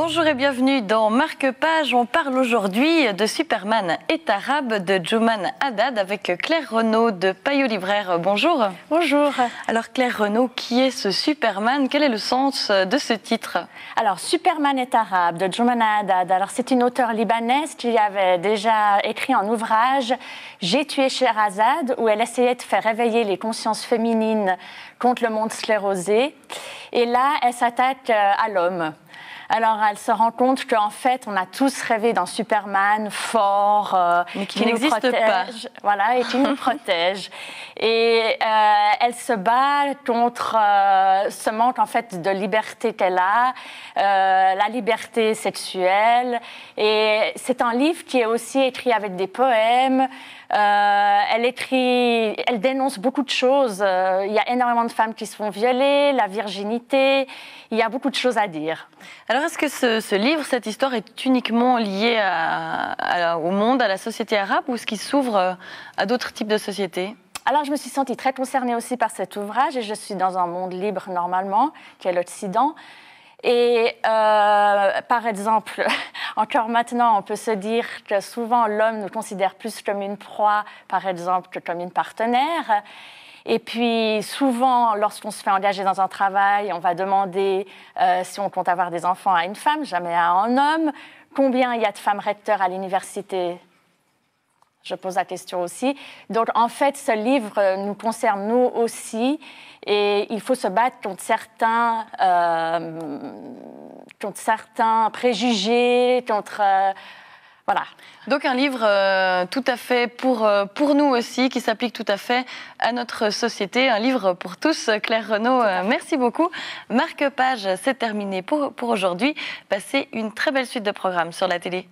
Bonjour et bienvenue dans Marque-Page. On parle aujourd'hui de Superman est arabe de Jouman Haddad avec Claire Renaud de Payot Libraire. Bonjour. Bonjour. Alors Claire Renaud, qui est ce Superman? Quel est le sens de ce titre? Alors Superman est arabe de Jouman Haddad. Alors c'est une auteure libanaise qui avait déjà écrit un ouvrage J'ai tué Sherazade où elle essayait de faire réveiller les consciences féminines contre le monde sclérosé. Et là, elle s'attaque à l'homme. Alors, elle se rend compte qu'en fait, on a tous rêvé d'un Superman fort, mais qui n'existe pas. Voilà, et qui nous protège. Et elle se bat contre ce manque en fait de liberté qu'elle a, la liberté sexuelle. Et c'est un livre qui est aussi écrit avec des poèmes. Elle dénonce beaucoup de choses. Il y a énormément de femmes qui se font violer, la virginité. Il y a beaucoup de choses à dire. Alors, est-ce que ce livre, cette histoire, est uniquement liée au monde, à la société arabe, ou est-ce qu'il s'ouvre à d'autres types de sociétés? Alors, je me suis sentie très concernée aussi par cet ouvrage, et je suis dans un monde libre normalement, qui est l'Occident. Et par exemple, encore maintenant, on peut se dire que souvent l'homme nous considère plus comme une proie, par exemple, que comme une partenaire. Et puis souvent, lorsqu'on se fait engager dans un travail, on va demander si on compte avoir des enfants à une femme, jamais à un homme. Combien il y a de femmes recteurs à l'université? Je pose la question aussi. Donc en fait, ce livre nous concerne nous aussi. Et il faut se battre contre certains préjugés, voilà. Donc un livre tout à fait pour nous aussi, qui s'applique tout à fait à notre société. Un livre pour tous. Claire Renaud, merci beaucoup. Marque-Page, c'est terminé pour aujourd'hui. Passez une très belle suite de programmes sur la télé.